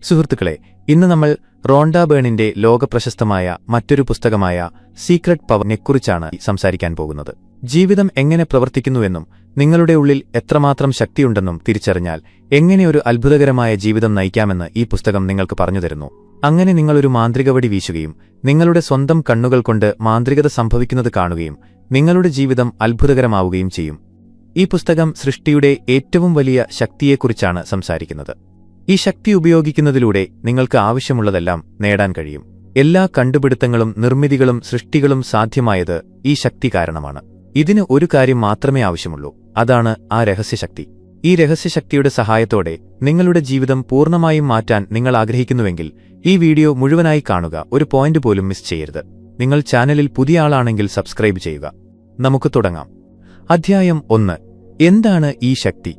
സുഹൃത്തുക്കളെ, ഇന്ന് നമ്മൾ റോണ്ട ബേണിന്റെ ലോകപ്രശസ്തമായ മറ്റൊരു പുസ്തകമായ സീക്രട്ട് പവറിനെക്കുറിച്ചാണ് സംസാരിക്കാൻ പോകുന്നത്. ജീവിതം എങ്ങനെ പ്രവർത്തിക്കുന്നുവെന്നും നിങ്ങളുടെ ഉള്ളിൽ എത്രമാത്രം ശക്തിയുണ്ടെന്നും തിരിച്ചറിഞ്ഞാൽ എങ്ങനെ ഒരു അത്ഭുതകരമായ ജീവിതം നയിക്കാമെന്ന് ഈ പുസ്തകം നിങ്ങൾക്ക് പറഞ്ഞുതരുന്നു. അങ്ങനെ നിങ്ങളൊരു മാന്ത്രികവടി വീശുകയും നിങ്ങളുടെ സ്വന്തം കണ്ണുകൾ കൊണ്ട് മാന്ത്രികത സംഭവിക്കുന്നത് കാണുകയും നിങ്ങളുടെ ജീവിതം അത്ഭുതകരമാവുകയും ചെയ്യും. ഈ പുസ്തകം സൃഷ്ടിയുടെ ഏറ്റവും വലിയ ശക്തിയെക്കുറിച്ചാണ് സംസാരിക്കുന്നത്. ഈ ശക്തി ഉപയോഗിക്കുന്നതിലൂടെ നിങ്ങൾക്ക് ആവശ്യമുള്ളതെല്ലാം നേടാൻ കഴിയും. എല്ലാ കണ്ടുപിടുത്തങ്ങളും നിർമ്മിതികളും സൃഷ്ടികളും സാധ്യമായത് ഈ ശക്തി കാരണമാണ്. ഇതിന് ഒരു കാര്യം മാത്രമേ ആവശ്യമുള്ളൂ, അതാണ് ആ രഹസ്യശക്തി. ഈ രഹസ്യശക്തിയുടെ സഹായത്തോടെ നിങ്ങളുടെ ജീവിതം പൂർണ്ണമായും മാറ്റാൻ നിങ്ങൾ ആഗ്രഹിക്കുന്നുവെങ്കിൽ ഈ വീഡിയോ മുഴുവനായി കാണുക. ഒരു പോയിന്റ് പോലും മിസ് ചെയ്യരുത്. നിങ്ങൾ ചാനലിൽ പുതിയ ആളാണെങ്കിൽ സബ്സ്ക്രൈബ് ചെയ്യുക. നമുക്ക് തുടങ്ങാം. അധ്യായം 1. എന്താണ് ഈ ശക്തി?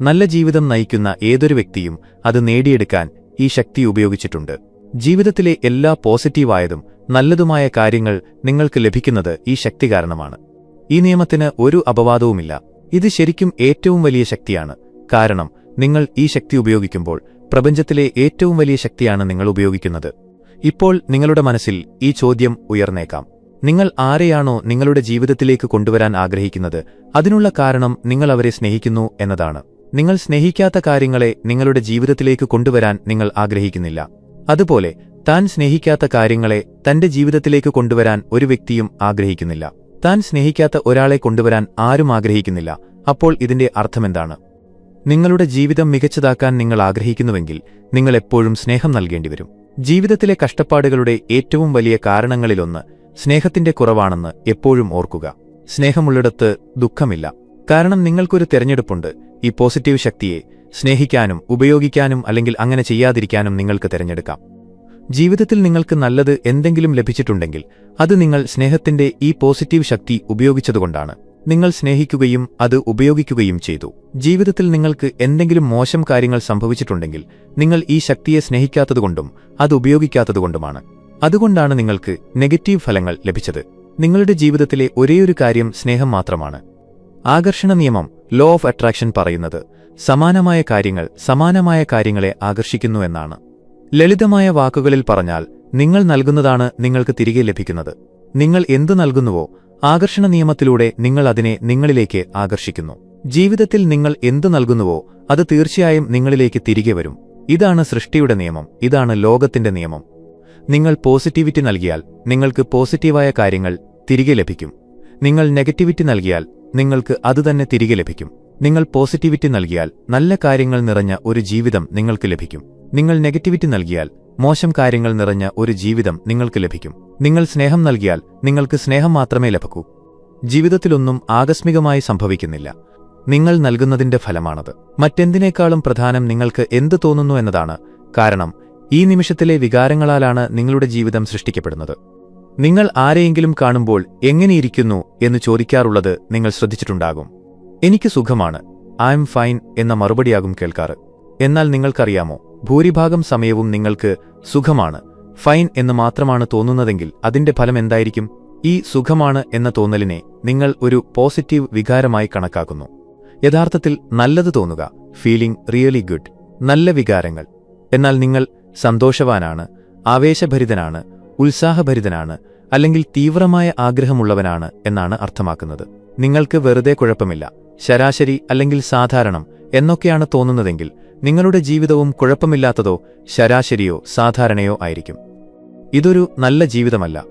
നല്ല ജീവിതം നയിക്കുന്ന ഏതൊരു വ്യക്തിയും അത് നേടിയെടുക്കാൻ ഈ ശക്തി ഉപയോഗിച്ചിട്ടുണ്ട്. ജീവിതത്തിലെ എല്ലാ പോസിറ്റീവായതും നല്ലതുമായ കാര്യങ്ങൾ നിങ്ങൾക്ക് ലഭിക്കുന്നത് ഈ ശക്തി കാരണമാണ്. ഈ നിയമത്തിന് ഒരു അപവാദവുമില്ല. ഇത് ശരിക്കും ഏറ്റവും വലിയ ശക്തിയാണ്. കാരണം നിങ്ങൾ ഈ ശക്തി ഉപയോഗിക്കുമ്പോൾ പ്രപഞ്ചത്തിലെ ഏറ്റവും വലിയ ശക്തിയാണ് നിങ്ങൾ ഉപയോഗിക്കുന്നത്. ഇപ്പോൾ നിങ്ങളുടെ മനസ്സിൽ ഈ ചോദ്യം ഉയർന്നേക്കാം. നിങ്ങൾ ആരെയാണോ നിങ്ങളുടെ ജീവിതത്തിലേക്ക് കൊണ്ടുവരാൻ ആഗ്രഹിക്കുന്നത് അതിനുള്ള കാരണം നിങ്ങൾ അവരെ സ്നേഹിക്കുന്നു എന്നതാണ്. നിങ്ങൾ സ്നേഹിക്കാത്ത കാര്യങ്ങളെ നിങ്ങളുടെ ജീവിതത്തിലേക്ക് കൊണ്ടുവരാൻ നിങ്ങൾ ആഗ്രഹിക്കുന്നില്ല. അതുപോലെ താൻ സ്നേഹിക്കാത്ത കാര്യങ്ങളെ തന്റെ ജീവിതത്തിലേക്ക് കൊണ്ടുവരാൻ ഒരു വ്യക്തിയും ആഗ്രഹിക്കുന്നില്ല. താൻ സ്നേഹിക്കാത്ത ഒരാളെ കൊണ്ടുവരാൻ ആരും ആഗ്രഹിക്കുന്നില്ല. അപ്പോൾ ഇതിന്റെ അർത്ഥമെന്താണ്? നിങ്ങളുടെ ജീവിതം മികച്ചതാക്കാൻ നിങ്ങൾ ആഗ്രഹിക്കുന്നുവെങ്കിൽ നിങ്ങൾ എപ്പോഴും സ്നേഹം നൽകേണ്ടിവരും. ജീവിതത്തിലെ കഷ്ടപ്പാടുകളുടെ ഏറ്റവും വലിയ കാരണങ്ങളിലൊന്ന് സ്നേഹത്തിന്റെ കുറവാണെന്ന് എപ്പോഴും ഓർക്കുക. സ്നേഹമുള്ളിടത്ത് ദുഃഖമില്ല. കാരണം നിങ്ങൾക്കൊരു തെരഞ്ഞെടുപ്പുണ്ട്. ഈ പോസിറ്റീവ് ശക്തിയെ സ്നേഹിക്കാനും ഉപയോഗിക്കാനും അല്ലെങ്കിൽ അങ്ങനെ ചെയ്യാതിരിക്കാനും നിങ്ങൾക്ക് തെരഞ്ഞെടുക്കാം. ജീവിതത്തിൽ നിങ്ങൾക്ക് നല്ലത് എന്തെങ്കിലും ലഭിച്ചിട്ടുണ്ടെങ്കിൽ അത് നിങ്ങൾ സ്നേഹത്തിന്റെ ഈ പോസിറ്റീവ് ശക്തി ഉപയോഗിച്ചതുകൊണ്ടാണ്. നിങ്ങൾ സ്നേഹിക്കുകയും അത് ഉപയോഗിക്കുകയും ചെയ്തു. ജീവിതത്തിൽ നിങ്ങൾക്ക് എന്തെങ്കിലും മോശം കാര്യങ്ങൾ സംഭവിച്ചിട്ടുണ്ടെങ്കിൽ നിങ്ങൾ ഈ ശക്തിയെ സ്നേഹിക്കാത്തതുകൊണ്ടും അത് ഉപയോഗിക്കാത്തതുകൊണ്ടുമാണ്. അതുകൊണ്ടാണ് നിങ്ങൾക്ക് നെഗറ്റീവ് ഫലങ്ങൾ ലഭിച്ചത്. നിങ്ങളുടെ ജീവിതത്തിലെ ഒരേയൊരു കാര്യം സ്നേഹം മാത്രമാണ്. ആകർഷണ നിയമം, ലോ ഓഫ് അട്രാക്ഷൻ പറയുന്നത് സമാനമായ കാര്യങ്ങളെ ആകർഷിക്കുന്നു എന്നാണ്. ലളിതമായ വാക്കുകളിൽ പറഞ്ഞാൽ നിങ്ങൾ നൽകുന്നതാണ് നിങ്ങൾക്ക് തിരികെ ലഭിക്കുന്നത്. നിങ്ങൾ എന്തു നൽകുന്നുവോ ആകർഷണ നിയമത്തിലൂടെ നിങ്ങൾ അതിനെ നിങ്ങളിലേക്ക് ആകർഷിക്കുന്നു. ജീവിതത്തിൽ നിങ്ങൾ എന്തു നൽകുന്നുവോ അത് തീർച്ചയായും നിങ്ങളിലേക്ക് തിരികെ വരും. ഇതാണ് സൃഷ്ടിയുടെ നിയമം. ഇതാണ് ലോകത്തിന്റെ നിയമം. നിങ്ങൾ പോസിറ്റിവിറ്റി നൽകിയാൽ നിങ്ങൾക്ക് പോസിറ്റീവായ കാര്യങ്ങൾ തിരികെ ലഭിക്കും. നിങ്ങൾ നെഗറ്റിവിറ്റി നൽകിയാൽ നിങ്ങൾക്ക് അതുതന്നെ തിരികെ ലഭിക്കും. നിങ്ങൾ പോസിറ്റിവിറ്റി നൽകിയാൽ നല്ല കാര്യങ്ങൾ നിറഞ്ഞ ഒരു ജീവിതം നിങ്ങൾക്ക് ലഭിക്കും. നിങ്ങൾ നെഗറ്റിവിറ്റി നൽകിയാൽ മോശം കാര്യങ്ങൾ നിറഞ്ഞ ഒരു ജീവിതം നിങ്ങൾക്ക് ലഭിക്കും. നിങ്ങൾ സ്നേഹം നൽകിയാൽ നിങ്ങൾക്ക് സ്നേഹം മാത്രമേ ലഭിക്കൂ. ജീവിതത്തിലൊന്നും ആകസ്മികമായി സംഭവിക്കുന്നില്ല. നിങ്ങൾ നൽകുന്നതിന്റെ ഫലമാണത്. മറ്റെന്തിനേക്കാളും പ്രധാനം നിങ്ങൾക്ക് എന്ത് തോന്നുന്നു എന്നതാണ്. കാരണം ഈ നിമിഷത്തിലെ വികാരങ്ങളാലാണ് നിങ്ങളുടെ ജീവിതം സൃഷ്ടിക്കപ്പെടുന്നത്. നിങ്ങൾ ആരെയെങ്കിലും കാണുമ്പോൾ എങ്ങനെയിരിക്കുന്നു എന്ന് ചോദിക്കാറുള്ളത് നിങ്ങൾ ശ്രദ്ധിച്ചിട്ടുണ്ടാകും. എനിക്ക് സുഖമാണ്, ഐ എം ഫൈൻ എന്ന മറുപടിയാകും കേൾക്കാറ്. എന്നാൽ നിങ്ങൾക്കറിയാമോ, ഭൂരിഭാഗം സമയവും നിങ്ങൾക്ക് സുഖമാണ്, ഫൈൻ എന്ന് മാത്രമാണ് തോന്നുന്നതെങ്കിൽ അതിന്റെ ഫലം എന്തായിരിക്കും? ഈ സുഖമാണ് എന്ന തോന്നലിനെ നിങ്ങൾ ഒരു പോസിറ്റീവ് വികാരമായി കണക്കാക്കുന്നു. യഥാർത്ഥത്തിൽ നല്ലത് തോന്നുക, ഫീലിംഗ് റിയലി ഗുഡ്, നല്ല വികാരങ്ങൾ. എന്നാൽ നിങ്ങൾ സന്തോഷവാനാണ്, ആവേശഭരിതനാണ്, ഉത്സാഹഭരിതനാണ് അല്ലെങ്കിൽ തീവ്രമായ ആഗ്രഹമുള്ളവനാണ് എന്നാണ് അർത്ഥമാക്കുന്നത്. നിങ്ങൾക്ക് വെറുതെ കുഴപ്പമില്ല, ശരാശരി അല്ലെങ്കിൽ സാധാരണം എന്നൊക്കെയാണ് തോന്നുന്നതെങ്കിൽ നിങ്ങളുടെ ജീവിതവും കുഴപ്പമില്ലാത്തതോ ശരാശരിയോ സാധാരണയോ ആയിരിക്കും. ഇതൊരു നല്ല ജീവിതമല്ല.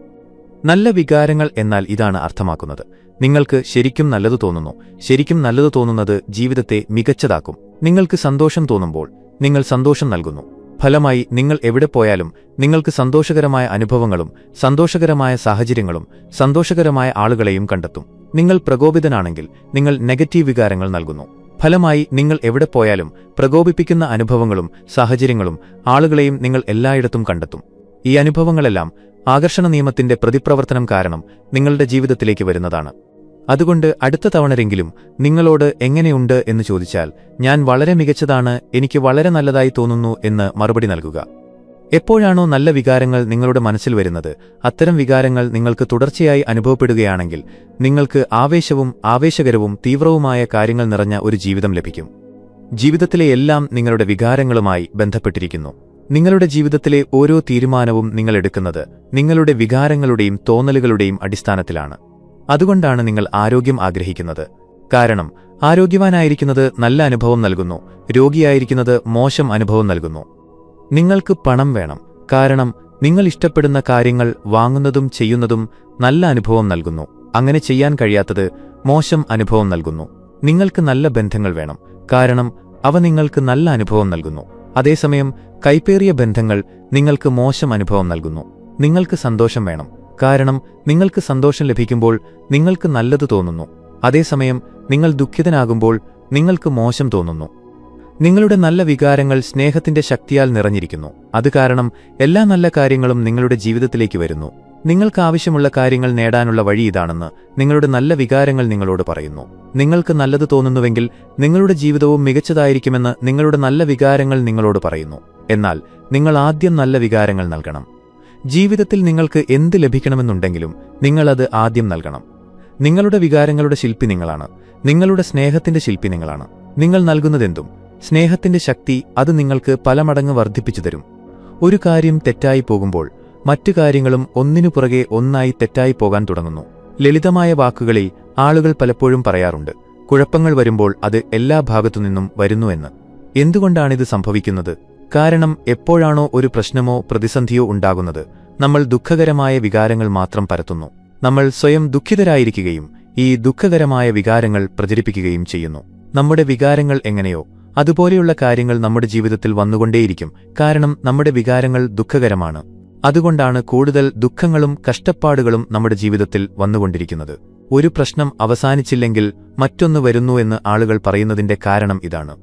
നല്ല വികാരങ്ങൾ എന്നാൽ ഇതാണ് അർത്ഥമാക്കുന്നത്. നിങ്ങൾക്ക് ശരിക്കും നല്ലത് തോന്നുന്നു. ശരിക്കും നല്ലത് തോന്നുന്നത് ജീവിതത്തെ മികച്ചതാക്കും. നിങ്ങൾക്ക് സന്തോഷം തോന്നുമ്പോൾ നിങ്ങൾ സന്തോഷം നൽകുന്നു. ഫലമായി നിങ്ങൾ എവിടെ പോയാലും നിങ്ങൾക്ക് സന്തോഷകരമായ അനുഭവങ്ങളും സന്തോഷകരമായ സാഹചര്യങ്ങളും സന്തോഷകരമായ ആളുകളെയും കണ്ടെത്തും. നിങ്ങൾ പ്രകോപിതനാണെങ്കിൽ നിങ്ങൾ നെഗറ്റീവ് വികാരങ്ങൾ നൽകുന്നു. ഫലമായി നിങ്ങൾ എവിടെ പോയാലും പ്രകോപിപ്പിക്കുന്ന അനുഭവങ്ങളും സാഹചര്യങ്ങളും ആളുകളെയും നിങ്ങൾ എല്ലായിടത്തും കണ്ടെത്തും. ഈ അനുഭവങ്ങളെല്ലാം ആകർഷണ നിയമത്തിന്റെ പ്രതിപ്രവർത്തനം കാരണം നിങ്ങളുടെ ജീവിതത്തിലേക്ക് വരുന്നതാണ്. അതുകൊണ്ട് അടുത്ത തവണരെങ്കിലും നിങ്ങളോട് എങ്ങനെയുണ്ട് എന്ന് ചോദിച്ചാൽ ഞാൻ വളരെ മികച്ചതാണ്, എനിക്ക് വളരെ നല്ലതായി തോന്നുന്നു എന്ന് മറുപടി നൽകുക. എപ്പോഴാണോ നല്ല വികാരങ്ങൾ നിങ്ങളുടെ മനസ്സിൽ വരുന്നത് അത്തരം വികാരങ്ങൾ നിങ്ങൾക്ക് തുടർച്ചയായി അനുഭവപ്പെടുകയാണെങ്കിൽ നിങ്ങൾക്ക് ആവേശവും ആവേശകരവും തീവ്രവുമായ കാര്യങ്ങൾ നിറഞ്ഞ ഒരു ജീവിതം ലഭിക്കും. ജീവിതത്തിലെ എല്ലാം നിങ്ങളുടെ വികാരങ്ങളുമായി ബന്ധപ്പെട്ടിരിക്കുന്നു. നിങ്ങളുടെ ജീവിതത്തിലെ ഓരോ തീരുമാനവും നിങ്ങൾ എടുക്കുന്നത് നിങ്ങളുടെ വികാരങ്ങളുടെയും തോന്നലുകളുടെയും അടിസ്ഥാനത്തിലാണ്. അതുകൊണ്ടാണ് നിങ്ങൾ ആരോഗ്യം ആഗ്രഹിക്കുന്നത്. കാരണം ആരോഗ്യവാനായിരിക്കുന്നത് നല്ല അനുഭവം നൽകുന്നു, രോഗിയായിരിക്കുന്നത് മോശം അനുഭവം നൽകുന്നു. നിങ്ങൾക്ക് പണം വേണം, കാരണം നിങ്ങൾ ഇഷ്ടപ്പെടുന്ന കാര്യങ്ങൾ വാങ്ങുന്നതും ചെയ്യുന്നതും നല്ല അനുഭവം നൽകുന്നു. അങ്ങനെ ചെയ്യാൻ കഴിയാത്തത് മോശം അനുഭവം നൽകുന്നു. നിങ്ങൾക്ക് നല്ല ബന്ധങ്ങൾ വേണം, കാരണം അവ നിങ്ങൾക്ക് നല്ല അനുഭവം നൽകുന്നു. അതേസമയം കൈപ്പേറിയ ബന്ധങ്ങൾ നിങ്ങൾക്ക് മോശം അനുഭവം നൽകുന്നു. നിങ്ങൾക്ക് സന്തോഷം വേണം, കാരണം നിങ്ങൾക്ക് സന്തോഷം ലഭിക്കുമ്പോൾ നിങ്ങൾക്ക് നല്ലത് തോന്നുന്നു. അതേസമയം നിങ്ങൾ ദുഃഖിതനാകുമ്പോൾ നിങ്ങൾക്ക് മോശം തോന്നുന്നു. നിങ്ങളുടെ നല്ല വികാരങ്ങൾ സ്നേഹത്തിന്റെ ശക്തിയാൽ നിറഞ്ഞിരിക്കുന്നു. അത് കാരണം എല്ലാ നല്ല കാര്യങ്ങളും നിങ്ങളുടെ ജീവിതത്തിലേക്ക് വരുന്നു. നിങ്ങൾക്ക് ആവശ്യമുള്ള കാര്യങ്ങൾ നേടാനുള്ള വഴി ഇതാണെന്ന് നിങ്ങളുടെ നല്ല വികാരങ്ങൾ നിങ്ങളോട് പറയുന്നു. നിങ്ങൾക്ക് നല്ലത് തോന്നുന്നുവെങ്കിൽ നിങ്ങളുടെ ജീവിതവും മികച്ചതായിരിക്കുമെന്ന് നിങ്ങളുടെ നല്ല വികാരങ്ങൾ നിങ്ങളോട് പറയുന്നു. എന്നാൽ നിങ്ങൾ ആദ്യം നല്ല വികാരങ്ങൾ നൽകണം. ജീവിതത്തിൽ നിങ്ങൾക്ക് എന്ത് ലഭിക്കണമെന്നുണ്ടെങ്കിലും നിങ്ങളത് ആദ്യം നൽകണം. നിങ്ങളുടെ വികാരങ്ങളുടെ ശില്പി നിങ്ങളാണ്. നിങ്ങളുടെ സ്നേഹത്തിന്റെ ശില്പി നിങ്ങളാണ്. നിങ്ങൾ നൽകുന്നതെന്തും സ്നേഹത്തിന്റെ ശക്തി അത് നിങ്ങൾക്ക് പല മടങ്ങ് വർദ്ധിപ്പിച്ചു തരും. ഒരു കാര്യം തെറ്റായി പോകുമ്പോൾ മറ്റു കാര്യങ്ങളും ഒന്നിനു പുറകെ ഒന്നായി തെറ്റായി പോകാൻ തുടങ്ങുന്നു. ലളിതമായ വാക്കുകളിൽ ആളുകൾ പലപ്പോഴും പറയാറുണ്ട്, കുഴപ്പങ്ങൾ വരുമ്പോൾ അത് എല്ലാ ഭാഗത്തുനിന്നും വരുന്നു എന്ന്. എന്തുകൊണ്ടാണിത് സംഭവിക്കുന്നത്? കാരണം എപ്പോഴാണോ ഒരു പ്രശ്നമോ പ്രതിസന്ധിയോ ഉണ്ടാകുന്നത്, നമ്മൾ ദുഃഖകരമായ വികാരങ്ങൾ മാത്രം പരത്തുന്നു. നമ്മൾ സ്വയം ദുഃഖിതരായിരിക്കുകയും ഈ ദുഃഖകരമായ വികാരങ്ങൾ പ്രചരിപ്പിക്കുകയും ചെയ്യുന്നു. നമ്മുടെ വികാരങ്ങൾ എങ്ങനെയോ അതുപോലെയുള്ള കാര്യങ്ങൾ നമ്മുടെ ജീവിതത്തിൽ വന്നുകൊണ്ടേയിരിക്കും. കാരണം നമ്മുടെ വികാരങ്ങൾ ദുഃഖകരമാണ്. അതുകൊണ്ടാണ് കൂടുതൽ ദുഃഖങ്ങളും കഷ്ടപ്പാടുകളും നമ്മുടെ ജീവിതത്തിൽ വന്നുകൊണ്ടിരിക്കുന്നത്. ഒരു പ്രശ്നം അവസാനിച്ചില്ലെങ്കിൽ മറ്റൊന്ന് വരുന്നു എന്ന് ആളുകൾ പറയുന്നതിന്റെ കാരണം ഇതാണ്.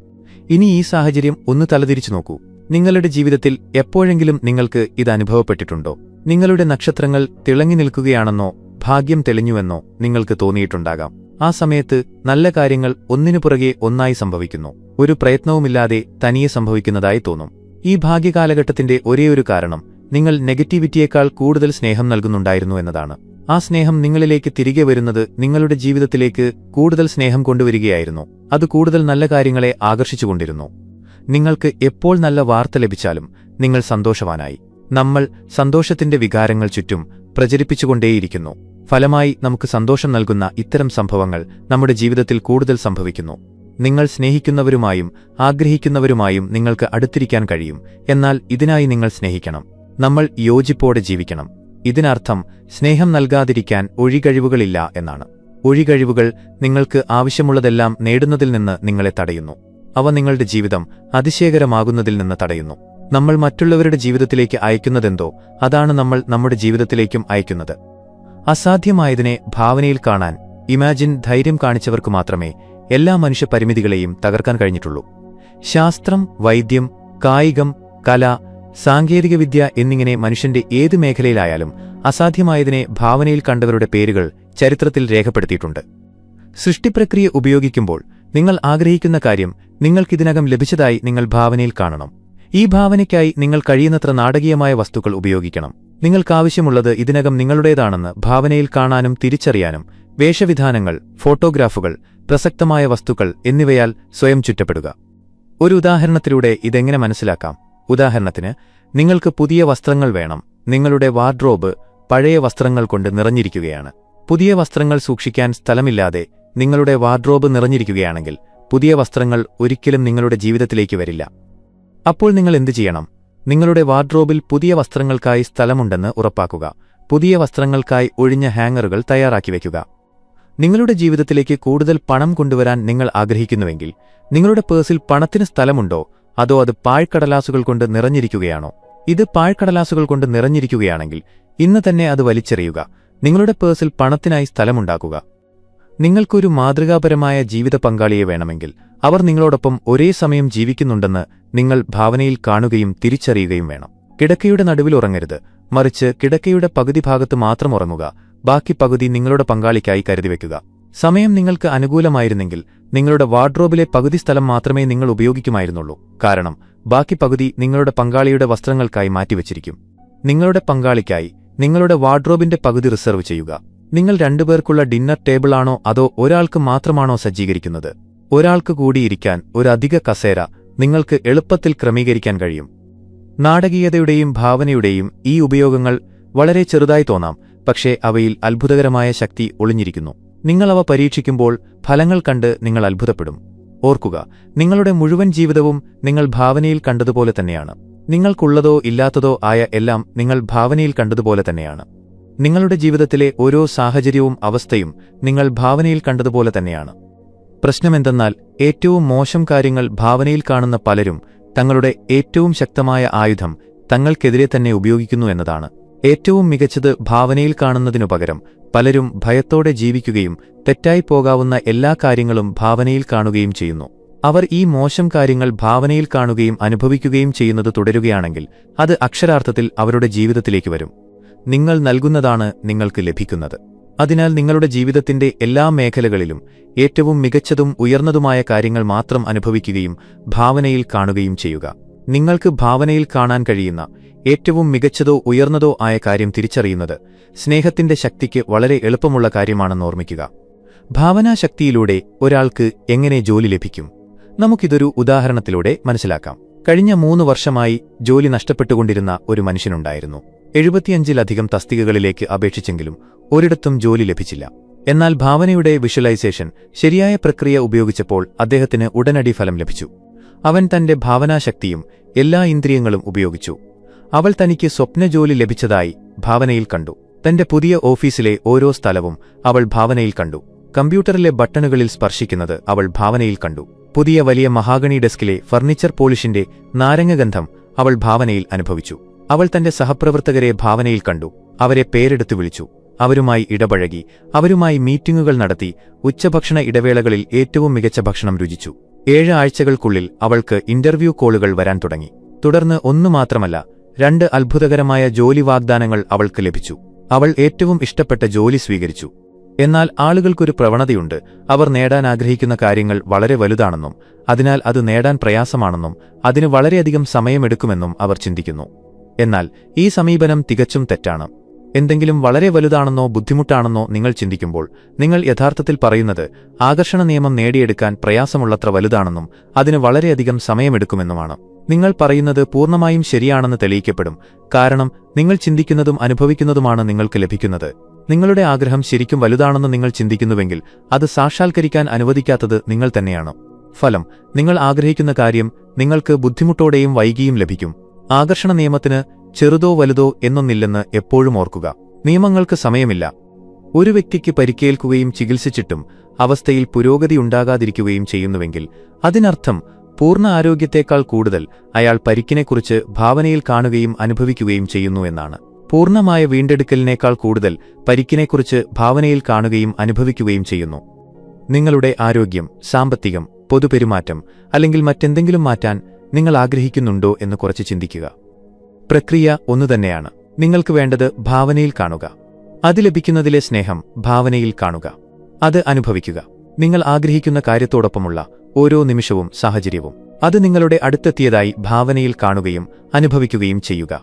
ഇനി ഈ സാഹചര്യം ഒന്ന് തലതിരിച്ചു നോക്കൂ. നിങ്ങളുടെ ജീവിതത്തിൽ എപ്പോഴെങ്കിലും നിങ്ങൾക്ക് ഇത് അനുഭവപ്പെട്ടിട്ടുണ്ടോ? നിങ്ങളുടെ നക്ഷത്രങ്ങൾ തിളങ്ങി നിൽക്കുകയാണെന്നോ ഭാഗ്യം തെളിഞ്ഞുവെന്നോ നിങ്ങൾക്ക് തോന്നിയിട്ടുണ്ടാകാം. ആ സമയത്ത് നല്ല കാര്യങ്ങൾ ഒന്നിനു പുറകെ ഒന്നായി സംഭവിക്കുന്നു. ഒരു പ്രയത്നവുമില്ലാതെ തനിയെ സംഭവിക്കുന്നതായി തോന്നും. ഈ ഭാഗ്യകാലഘട്ടത്തിന്റെ ഒരേയൊരു കാരണം നിങ്ങൾ നെഗറ്റിവിറ്റിയേക്കാൾ കൂടുതൽ സ്നേഹം നൽകുന്നുണ്ടായിരുന്നു എന്നതാണ്. ആ സ്നേഹം നിങ്ങളിലേക്ക് തിരികെ വരുന്നത് നിങ്ങളുടെ ജീവിതത്തിലേക്ക് കൂടുതൽ സ്നേഹം കൊണ്ടുവരികയായിരുന്നു. അത് കൂടുതൽ നല്ല കാര്യങ്ങളെ ആകർഷിച്ചുകൊണ്ടിരുന്നു. നിങ്ങൾക്ക് എപ്പോൾ നല്ല വാർത്ത ലഭിച്ചാലും നിങ്ങൾ സന്തോഷവാനായി. നമ്മൾ സന്തോഷത്തിന്റെ വികാരങ്ങൾ ചുറ്റും പ്രചരിപ്പിച്ചുകൊണ്ടേയിരിക്കുന്നു. ഫലമായി നമുക്ക് സന്തോഷം നൽകുന്ന ഇത്തരം സംഭവങ്ങൾ നമ്മുടെ ജീവിതത്തിൽ കൂടുതൽ സംഭവിക്കുന്നു. നിങ്ങൾ സ്നേഹിക്കുന്നവരുമായും ആഗ്രഹിക്കുന്നവരുമായും നിങ്ങൾക്ക് അടുത്തിരിക്കാൻ കഴിയും. എന്നാൽ ഇതിനായി നിങ്ങൾ സ്നേഹിക്കണം. നമ്മൾ യോജിപ്പോടെ ജീവിക്കണം. ഇതിനർത്ഥം സ്നേഹം നൽകാതിരിക്കാൻ ഒഴികഴിവുകളില്ല എന്നാണ്. ഒഴികഴിവുകൾ നിങ്ങൾക്ക് ആവശ്യമുള്ളതെല്ലാം നേടുന്നതിൽ നിന്ന് നിങ്ങളെ തടയുന്നു. അവ നിങ്ങളുടെ ജീവിതം അതിശയകരമാകുന്നതിൽ നിന്ന് തടയുന്നു. നമ്മൾ മറ്റുള്ളവരുടെ ജീവിതത്തിലേക്ക് അയക്കുന്നതെന്തോ അതാണ് നമ്മൾ നമ്മുടെ ജീവിതത്തിലേക്കും അയക്കുന്നത്. അസാധ്യമായതിനെ ഭാവനയിൽ കാണാൻ ഇമാജിൻ ധൈര്യം കാണിച്ചവർക്ക് മാത്രമേ എല്ലാ മനുഷ്യ പരിമിതികളെയും തകർക്കാൻ കഴിഞ്ഞിട്ടുള്ളൂ. ശാസ്ത്രം, വൈദ്യം, കായികം, കല, സാങ്കേതികവിദ്യ എന്നിങ്ങനെ മനുഷ്യന്റെ ഏത് മേഖലയിലായാലും അസാധ്യമായതിനെ ഭാവനയിൽ കണ്ടവരുടെ പേരുകൾ ചരിത്രത്തിൽ രേഖപ്പെടുത്തിയിട്ടുണ്ട്. സൃഷ്ടിപ്രക്രിയ ഉപയോഗിക്കുമ്പോൾ നിങ്ങൾ ആഗ്രഹിക്കുന്ന കാര്യം നിങ്ങൾക്കിതിനകം ലഭിച്ചതായി നിങ്ങൾ ഭാവനയിൽ കാണണം. ഈ ഭാവനയ്ക്കായി നിങ്ങൾ കഴിയുന്നത്ര നാടകീയമായ വസ്തുക്കൾ ഉപയോഗിക്കണം. നിങ്ങൾക്കാവശ്യമുള്ളത് ഇതിനകം നിങ്ങളുടേതാണെന്ന് ഭാവനയിൽ കാണാനും തിരിച്ചറിയാനും വേഷവിധാനങ്ങൾ, ഫോട്ടോഗ്രാഫുകൾ, പ്രസക്തമായ വസ്തുക്കൾ എന്നിവയാൽ സ്വയം ചുറ്റപ്പെടുക. ഒരു ഉദാഹരണത്തിലൂടെ ഇതെങ്ങനെ മനസ്സിലാക്കാം? ഉദാഹരണത്തിന്, നിങ്ങൾക്ക് പുതിയ വസ്ത്രങ്ങൾ വേണം. നിങ്ങളുടെ വാർഡ്രോബ് പഴയ വസ്ത്രങ്ങൾ കൊണ്ട് നിറഞ്ഞിരിക്കുകയാണ്. പുതിയ വസ്ത്രങ്ങൾ സൂക്ഷിക്കാൻ സ്ഥലമില്ലാതെ നിങ്ങളുടെ വാർഡ്രോബ് നിറഞ്ഞിരിക്കുകയാണെങ്കിൽ പുതിയ വസ്ത്രങ്ങൾ ഒരിക്കലും നിങ്ങളുടെ ജീവിതത്തിലേക്ക് വരില്ല. അപ്പോൾ നിങ്ങൾ എന്തു ചെയ്യണം? നിങ്ങളുടെ വാർഡ്രോബിൽ പുതിയ വസ്ത്രങ്ങൾക്കായി സ്ഥലമുണ്ടെന്ന് ഉറപ്പാക്കുക. പുതിയ വസ്ത്രങ്ങൾക്കായി ഒഴിഞ്ഞ ഹാങ്ങറുകൾ തയ്യാറാക്കി വയ്ക്കുക. നിങ്ങളുടെ ജീവിതത്തിലേക്ക് കൂടുതൽ പണം കൊണ്ടുവരാൻ നിങ്ങൾ ആഗ്രഹിക്കുന്നുവെങ്കിൽ നിങ്ങളുടെ പേഴ്സിൽ പണത്തിന് സ്ഥലമുണ്ടോ, അതോ അത് പാഴ്ക്കടലാസുകൾ കൊണ്ട് നിറഞ്ഞിരിക്കുകയാണോ? ഇത് പാഴ്ക്കടലാസുകൾ കൊണ്ട് നിറഞ്ഞിരിക്കുകയാണെങ്കിൽ ഇന്ന് തന്നെ അത് വലിച്ചെറിയുക. നിങ്ങളുടെ പേഴ്സിൽ പണത്തിനായി സ്ഥലമുണ്ടാക്കുക. നിങ്ങൾക്കൊരു മാതൃകാപരമായ ജീവിത പങ്കാളിയെ വേണമെങ്കിൽ അവർ നിങ്ങളോടൊപ്പം ഒരേ സമയം ജീവിക്കുന്നുണ്ടെന്ന് നിങ്ങൾ ഭാവനയിൽ കാണുകയും തിരിച്ചറിയുകയും വേണം. കിടക്കയുടെ നടുവിൽ ഉറങ്ങരുത്, മറിച്ച് കിടക്കയുടെ പകുതി ഭാഗത്ത് മാത്രം ഉറങ്ങുക. ബാക്കി പകുതി നിങ്ങളുടെ പങ്കാളിക്കായി കരുതിവെക്കുക. സമയം നിങ്ങൾക്ക് അനുകൂലമായിരുന്നെങ്കിൽ നിങ്ങളുടെ വാർഡ്രോബിലെ പകുതി സ്ഥലം മാത്രമേ നിങ്ങൾ ഉപയോഗിക്കുമായിരുന്നുള്ളൂ. കാരണം ബാക്കി പകുതി നിങ്ങളുടെ പങ്കാളിയുടെ വസ്ത്രങ്ങൾക്കായി മാറ്റിവെച്ചിരിക്കും. നിങ്ങളുടെ പങ്കാളിക്കായി നിങ്ങളുടെ വാർഡ്രോബിന്റെ പകുതി റിസർവ് ചെയ്യുക. നിങ്ങൾ രണ്ടുപേർക്കുള്ള ഡിന്നർ ടേബിളാണോ അതോ ഒരാൾക്ക് മാത്രമാണോ സജ്ജീകരിക്കുന്നത്? ഒരാൾക്ക് കൂടിയിരിക്കാൻ ഒരു അധിക കസേര നിങ്ങൾക്ക് എളുപ്പത്തിൽ ക്രമീകരിക്കാൻ കഴിയും. നാടകീയതയുടെയും ഭാവനയുടെയും ഈ ഉപയോഗങ്ങൾ വളരെ ചെറുതായി തോന്നാം, പക്ഷേ അവയിൽ അത്ഭുതകരമായ ശക്തി ഒളിഞ്ഞിരിക്കുന്നു. നിങ്ങൾ അവ പരീക്ഷിക്കുമ്പോൾ ഫലങ്ങൾ കണ്ട് നിങ്ങൾ അത്ഭുതപ്പെടും. ഓർക്കുക, നിങ്ങളുടെ മുഴുവൻ ജീവിതവും നിങ്ങൾ ഭാവനയിൽ കണ്ടതുപോലെ തന്നെയാണ്. നിങ്ങൾക്കുള്ളതോ ഇല്ലാത്തതോ ആയ എല്ലാം നിങ്ങൾ ഭാവനയിൽ കണ്ടതുപോലെ തന്നെയാണ്. നിങ്ങളുടെ ജീവിതത്തിലെ ഓരോ സാഹചര്യവും അവസ്ഥയും നിങ്ങൾ ഭാവനയിൽ കണ്ടതുപോലെ തന്നെയാണ്. പ്രശ്നമെന്തെന്നാൽ ഏറ്റവും മോശം കാര്യങ്ങൾ ഭാവനയിൽ കാണുന്ന പലരും തങ്ങളുടെ ഏറ്റവും ശക്തമായ ആയുധം തങ്ങൾക്കെതിരെ തന്നെ ഉപയോഗിക്കുന്നു എന്നതാണ്. ഏറ്റവും മികച്ചത് ഭാവനയിൽ കാണുന്നതിനു പകരം പലരും ഭയത്തോടെ ജീവിക്കുകയും തെറ്റായി പോകാവുന്ന എല്ലാ കാര്യങ്ങളും ഭാവനയിൽ കാണുകയും ചെയ്യുന്നു. അവർ ഈ മോശം കാര്യങ്ങൾ ഭാവനയിൽ കാണുകയും അനുഭവിക്കുകയും ചെയ്യുന്നത് തുടരുകയാണെങ്കിൽ അത് അക്ഷരാർത്ഥത്തിൽ അവരുടെ ജീവിതത്തിലേക്ക് വരും. നിങ്ങൾ നൽകുന്നതാണ് നിങ്ങൾക്ക് ലഭിക്കുന്നത്. അതിനാൽ നിങ്ങളുടെ ജീവിതത്തിന്റെ എല്ലാ മേഖലകളിലും ഏറ്റവും മികച്ചതും ഉയർന്നതുമായ കാര്യങ്ങൾ മാത്രം അനുഭവിക്കുകയും ഭാവനയിൽ കാണുകയും ചെയ്യുക. നിങ്ങൾക്ക് ഭാവനയിൽ കാണാൻ കഴിയുന്ന ഏറ്റവും മികച്ചതോ ഉയർന്നതോ ആയ കാര്യം തിരിച്ചറിയുന്നത് സ്നേഹത്തിന്റെ ശക്തിക്ക് വളരെ എളുപ്പമുള്ള കാര്യമാണെന്ന് ഓർമ്മിക്കുക. ഭാവനാശക്തിയിലൂടെ ഒരാൾക്ക് എങ്ങനെ ജോലി ലഭിക്കും? നമുക്കിതൊരു ഉദാഹരണത്തിലൂടെ മനസ്സിലാക്കാം. കഴിഞ്ഞ 3 വർഷമായി ജോലി നഷ്ടപ്പെട്ടുകൊണ്ടിരുന്ന ഒരു മനുഷ്യനുണ്ടായിരുന്നു. 75-ലധികം തസ്തികകളിലേക്ക് അപേക്ഷിച്ചെങ്കിലും ഒരിടത്തും ജോലി ലഭിച്ചില്ല. എന്നാൽ ഭാവനയുടെ വിഷ്വലൈസേഷൻ ശരിയായ പ്രക്രിയ ഉപയോഗിച്ചപ്പോൾ അദ്ദേഹത്തിന് ഉടനടി ഫലം ലഭിച്ചു. അവൻ തന്റെ ഭാവനാശക്തിയും എല്ലാ ഇന്ദ്രിയങ്ങളും ഉപയോഗിച്ചു. അവൾ തനിക്ക് സ്വപ്നജോലി ലഭിച്ചതായി ഭാവനയിൽ കണ്ടു. തന്റെ പുതിയ ഓഫീസിലെ ഓരോ സ്ഥലവും അവൾ ഭാവനയിൽ കണ്ടു. കമ്പ്യൂട്ടറിലെ ബട്ടണുകളിൽ സ്പർശിക്കുന്നത് അവൾ ഭാവനയിൽ കണ്ടു. പുതിയ വലിയ മഹാഗണി ഡെസ്കിലെ ഫർണിച്ചർ പോളിഷിന്റെ നാരങ്ങഗന്ധം അവൾ ഭാവനയിൽ അനുഭവിച്ചു. അവൾ തന്റെ സഹപ്രവർത്തകരെ ഭാവനയിൽ കണ്ടു. അവരെ പേരെടുത്തു വിളിച്ചു. അവരുമായി ഇടപഴകി. അവരുമായി മീറ്റിംഗുകൾ നടത്തി. ഉച്ചഭക്ഷണ ഇടവേളകളിൽ ഏറ്റവും മികച്ച ഭക്ഷണം രുചിച്ചു. 7 ആഴ്ചകൾക്കുള്ളിൽ അവൾക്ക് ഇന്റർവ്യൂ കോളുകൾ വരാൻ തുടങ്ങി. തുടർന്ന് ഒന്നു മാത്രമല്ല, 2 അത്ഭുതകരമായ ജോലി വാഗ്ദാനങ്ങൾ അവൾക്ക് ലഭിച്ചു. അവൾ ഏറ്റവും ഇഷ്ടപ്പെട്ട ജോലി സ്വീകരിച്ചു. എന്നാൽ ആളുകൾക്കൊരു പ്രവണതയുണ്ട്. അവർ നേടാൻ ആഗ്രഹിക്കുന്ന കാര്യങ്ങൾ വളരെ വലുതാണെന്നും അതിനാൽ അത് നേടാൻ പ്രയാസമാണെന്നും അതിന് വളരെയധികം സമയമെടുക്കുമെന്നും അവർ ചിന്തിക്കുന്നു. എന്നാൽ ഈ സമീപനം തികച്ചും തെറ്റാണ്. എന്തെങ്കിലും വളരെ വലുതാണെന്നോ ബുദ്ധിമുട്ടാണെന്നോ നിങ്ങൾ ചിന്തിക്കുമ്പോൾ നിങ്ങൾ യഥാർത്ഥത്തിൽ പറയുന്നത് ആകർഷണ നിയമം നേടിയെടുക്കാൻ പ്രയാസമുള്ളത്ര വലുതാണെന്നും അതിന് വളരെയധികം സമയമെടുക്കുമെന്നുമാണ്. നിങ്ങൾ പറയുന്നത് പൂർണ്ണമായും ശരിയാണെന്ന് തെളിയിക്കപ്പെടും. കാരണം നിങ്ങൾ ചിന്തിക്കുന്നതും അനുഭവിക്കുന്നതുമാണ് നിങ്ങൾക്ക് ലഭിക്കുന്നത്. നിങ്ങളുടെ ആഗ്രഹം ശരിക്കും വലുതാണെന്ന് നിങ്ങൾ ചിന്തിക്കുന്നുവെങ്കിൽ അത് സാക്ഷാത്കരിക്കാൻ അനുവദിക്കാത്തത് നിങ്ങൾ തന്നെയാണ്. ഫലം, നിങ്ങൾ ആഗ്രഹിക്കുന്ന കാര്യം നിങ്ങൾക്ക് ബുദ്ധിമുട്ടോടെയും വൈകിയും ലഭിക്കും. ആകർഷണ നിയമത്തിന് ചെറുതോ വലുതോ എന്നൊന്നില്ലെന്ന് എപ്പോഴും ഓർക്കുക. നിയമങ്ങൾക്ക് സമയമില്ല. ഒരു വ്യക്തിക്ക് പരിക്കേൽക്കുകയും ചികിത്സിച്ചിട്ടും അവസ്ഥയിൽ പുരോഗതിയുണ്ടാകാതിരിക്കുകയും ചെയ്യുന്നുവെങ്കിൽ അതിനർത്ഥം പൂർണ്ണ ആരോഗ്യത്തേക്കാൾ കൂടുതൽ അയാൾ പരിക്കിനെക്കുറിച്ച് ഭാവനയിൽ കാണുകയും അനുഭവിക്കുകയും ചെയ്യുന്നു എന്നാണ്. പൂർണ്ണമായ വീണ്ടെടുക്കലിനേക്കാൾ കൂടുതൽ പരിക്കിനെക്കുറിച്ച് ഭാവനയിൽ കാണുകയും അനുഭവിക്കുകയും ചെയ്യുന്നു. നിങ്ങളുടെ ആരോഗ്യം, സാമ്പത്തികം, പൊതുപെരുമാറ്റം അല്ലെങ്കിൽ മറ്റെന്തെങ്കിലും മാറ്റാൻ നിങ്ങൾ ആഗ്രഹിക്കുന്നുണ്ടോ എന്ന് കുറച്ച് ചിന്തിക്കുക. പ്രക്രിയ ഒന്നുതന്നെയാണ്. നിങ്ങൾക്ക് വേണ്ടത് ഭാവനയിൽ കാണുക. അത് ലഭിക്കുന്നതിലെ സ്നേഹം ഭാവനയിൽ കാണുക. അത് അനുഭവിക്കുക. നിങ്ങൾ ആഗ്രഹിക്കുന്ന കാര്യത്തോടൊപ്പമുള്ള ഓരോ നിമിഷവും സാഹചര്യവും അത് നിങ്ങളുടെ അടുത്തെത്തിയതായി ഭാവനയിൽ കാണുകയും അനുഭവിക്കുകയും ചെയ്യുക.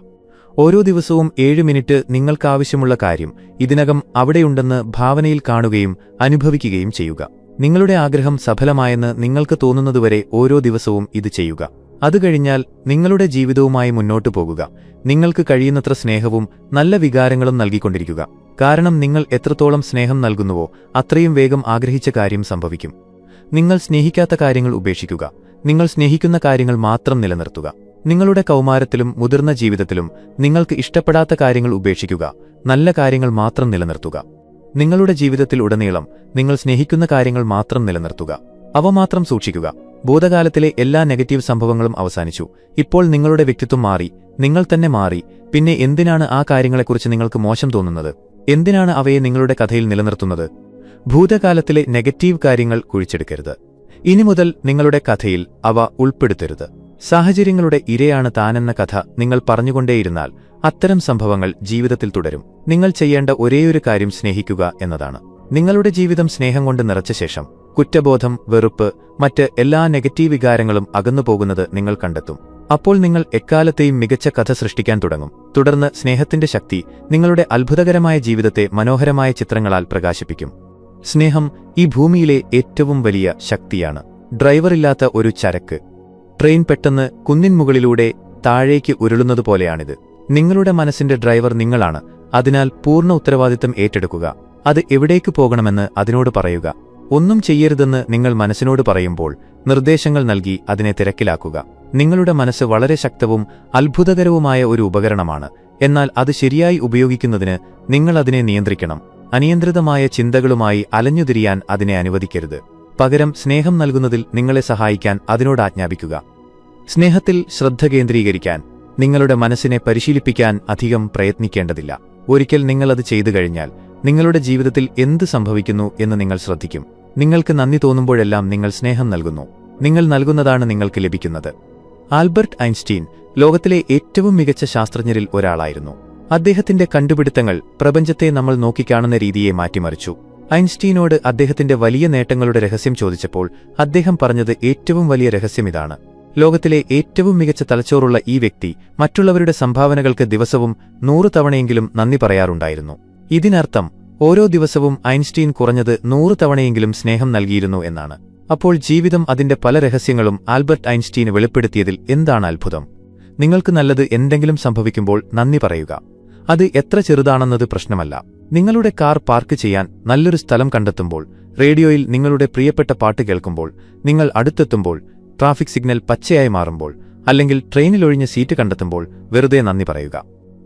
ഓരോ ദിവസവും 7 മിനിറ്റ് നിങ്ങൾക്കാവശ്യമുള്ള കാര്യം ഇതിനകം അവിടെയുണ്ടെന്ന് ഭാവനയിൽ കാണുകയും അനുഭവിക്കുകയും ചെയ്യുക. നിങ്ങളുടെ ആഗ്രഹം സഫലമായെന്ന് നിങ്ങൾക്ക് തോന്നുന്നതുവരെ ഓരോ ദിവസവും ഇത് ചെയ്യുക. അത് കഴിഞ്ഞാൽ നിങ്ങളുടെ ജീവിതവുമായി മുന്നോട്ടു പോകുക. നിങ്ങൾക്ക് കഴിയുന്നത്ര സ്നേഹവും നല്ല വികാരങ്ങളും നൽകിക്കൊണ്ടിരിക്കുക. കാരണം നിങ്ങൾ എത്രത്തോളം സ്നേഹം നൽകുന്നുവോ അത്രയും വേഗം ആഗ്രഹിച്ച കാര്യം സംഭവിക്കും. നിങ്ങൾ സ്നേഹിക്കാത്ത കാര്യങ്ങൾ ഉപേക്ഷിക്കുക. നിങ്ങൾ സ്നേഹിക്കുന്ന കാര്യങ്ങൾ മാത്രം നിലനിർത്തുക. നിങ്ങളുടെ കൗമാരത്തിലും മുതിർന്ന ജീവിതത്തിലും നിങ്ങൾക്ക് ഇഷ്ടപ്പെടാത്ത കാര്യങ്ങൾ ഉപേക്ഷിക്കുക. നല്ല കാര്യങ്ങൾ മാത്രം നിലനിർത്തുക. നിങ്ങളുടെ ജീവിതത്തിൽ ഉടനീളം നിങ്ങൾ സ്നേഹിക്കുന്ന കാര്യങ്ങൾ മാത്രം നിലനിർത്തുക. അവ മാത്രം സൂക്ഷിക്കുക. ഭൂതകാലത്തിലെ എല്ലാ നെഗറ്റീവ് സംഭവങ്ങളും അവസാനിച്ചു. ഇപ്പോൾ നിങ്ങളുടെ വ്യക്തിത്വം മാറി. നിങ്ങൾ തന്നെ മാറി. പിന്നെ എന്തിനാണ് ആ കാര്യങ്ങളെക്കുറിച്ച് നിങ്ങൾക്ക് മോശം തോന്നുന്നത്? എന്തിനാണ് അവയെ നിങ്ങളുടെ കഥയിൽ നിലനിർത്തുന്നത്? ഭൂതകാലത്തിലെ നെഗറ്റീവ് കാര്യങ്ങൾ കുഴിച്ചെടുക്കരുത്. ഇനി മുതൽ നിങ്ങളുടെ കഥയിൽ അവ ഉൾപ്പെടുത്തരുത്. സാഹചര്യങ്ങളുടെ ഇരയാണ് താനെന്ന കഥ നിങ്ങൾ പറഞ്ഞുകൊണ്ടേയിരുന്നാൽ അത്തരം സംഭവങ്ങൾ ജീവിതത്തിൽ തുടരും. നിങ്ങൾ ചെയ്യേണ്ട ഒരേയൊരു കാര്യം സ്നേഹിക്കുക എന്നതാണ്. നിങ്ങളുടെ ജീവിതം സ്നേഹം കൊണ്ട് നിറച്ച ശേഷം കുറ്റബോധം, വെറുപ്പ്, മറ്റ് എല്ലാ നെഗറ്റീവ് വികാരങ്ങളും അകന്നുപോകുന്നത് നിങ്ങൾ കണ്ടെത്തും. അപ്പോൾ നിങ്ങൾ എക്കാലത്തെയും മികച്ച കഥ സൃഷ്ടിക്കാൻ തുടങ്ങും. തുടർന്ന് സ്നേഹത്തിന്റെ ശക്തി നിങ്ങളുടെ അത്ഭുതകരമായ ജീവിതത്തെ മനോഹരമായ ചിത്രങ്ങളാൽ പ്രകാശിപ്പിക്കും. സ്നേഹം ഈ ഭൂമിയിലെ ഏറ്റവും വലിയ ശക്തിയാണ്. ഡ്രൈവറില്ലാത്ത ഒരു ചരക്ക് ട്രെയിൻ പെട്ടെന്ന് കുന്നിൻ മുകളിലൂടെ താഴേക്ക് ഉരുളുന്നതുപോലെയാണിത്. നിങ്ങളുടെ മനസ്സിന്റെ ഡ്രൈവർ നിങ്ങളാണ്. അതിനാൽ പൂർണ്ണ ഉത്തരവാദിത്തം ഏറ്റെടുക്കുക. അത് എവിടേക്ക് പോകണമെന്ന് അതിനോട് പറയുക. ഒന്നും ചെയ്യരുതെന്ന് നിങ്ങൾ മനസ്സിനോട് പറയുമ്പോൾ നിർദ്ദേശങ്ങൾ നൽകി അതിനെ തിരക്കിലാക്കുക. നിങ്ങളുടെ മനസ്സ് വളരെ ശക്തവും അത്ഭുതകരവുമായ ഒരു ഉപകരണമാണ്. എന്നാൽ അത് ശരിയായി ഉപയോഗിക്കുന്നതിന് നിങ്ങൾ അതിനെ നിയന്ത്രിക്കണം. അനിയന്ത്രിതമായ ചിന്തകളുമായി അലഞ്ഞുതിരിയാൻ അതിനെ അനുവദിക്കരുത്. പകരം സ്നേഹം നൽകുന്നതിൽ നിങ്ങളെ സഹായിക്കാൻ അതിനോട് ആജ്ഞാപിക്കുക. സ്നേഹത്തിൽ ശ്രദ്ധ കേന്ദ്രീകരിക്കാൻ നിങ്ങളുടെ മനസ്സിനെ പരിശീലിപ്പിക്കാൻ അധികം പ്രയത്നിക്കേണ്ടതില്ല. ഒരിക്കൽ നിങ്ങളത് ചെയ്തു കഴിഞ്ഞാൽ നിങ്ങളുടെ ജീവിതത്തിൽ എന്ത് സംഭവിക്കുന്നു എന്ന് നിങ്ങൾ ശ്രദ്ധിക്കും. നിങ്ങൾക്ക് നന്ദി തോന്നുമ്പോഴെല്ലാം നിങ്ങൾ സ്നേഹം നൽകുന്നു. നിങ്ങൾ നൽകുന്നതാണ് നിങ്ങൾക്ക് ലഭിക്കുന്നത്. ആൽബർട്ട് ഐൻസ്റ്റീൻ ലോകത്തിലെ ഏറ്റവും മികച്ച ശാസ്ത്രജ്ഞരിൽ ഒരാളായിരുന്നു. അദ്ദേഹത്തിന്റെ കണ്ടുപിടുത്തങ്ങൾ പ്രപഞ്ചത്തെ നമ്മൾ നോക്കിക്കാണുന്ന രീതിയെ മാറ്റിമറിച്ചു. ഐൻസ്റ്റീനോട് അദ്ദേഹത്തിന്റെ വലിയ നേട്ടങ്ങളുടെ രഹസ്യം ചോദിച്ചപ്പോൾ അദ്ദേഹം പറഞ്ഞത് ഏറ്റവും വലിയ രഹസ്യം ഇതാണ്: ലോകത്തിലെ ഏറ്റവും മികച്ച തലച്ചോറുള്ള ഈ വ്യക്തി മറ്റുള്ളവരുടെ സംഭാവനകൾക്ക് ദിവസവും 100 തവണയെങ്കിലും നന്ദി പറയാറുണ്ടായിരുന്നു. ഇതിനർത്ഥം ഓരോ ദിവസവും ഐൻസ്റ്റീൻ കുറഞ്ഞത് 100 തവണയെങ്കിലും സ്നേഹം നൽകിയിരുന്നു എന്നാണ്. അപ്പോൾ ജീവിതം അതിന്റെ പല രഹസ്യങ്ങളും ആൽബർട്ട് ഐൻസ്റ്റീൻ വെളിപ്പെടുത്തിയതിൽ എന്താണ് അത്ഭുതം? നിങ്ങൾക്ക് നല്ലത് എന്തെങ്കിലും സംഭവിക്കുമ്പോൾ നന്ദി പറയുക. അത് എത്ര ചെറുതാണെന്നത് പ്രശ്നമല്ല. നിങ്ങളുടെ കാർ പാർക്ക് ചെയ്യാൻ നല്ലൊരു സ്ഥലം കണ്ടെത്തുമ്പോൾ, റേഡിയോയിൽ നിങ്ങളുടെ പ്രിയപ്പെട്ട പാട്ട് കേൾക്കുമ്പോൾ, നിങ്ങൾ അടുത്തെത്തുമ്പോൾ, ട്രാഫിക് സിഗ്നൽ പച്ചയായി മാറുമ്പോൾ, അല്ലെങ്കിൽ ട്രെയിനിലൊഴിഞ്ഞ സീറ്റ് കണ്ടെത്തുമ്പോൾ വെറുതെ നന്ദി പറയുക.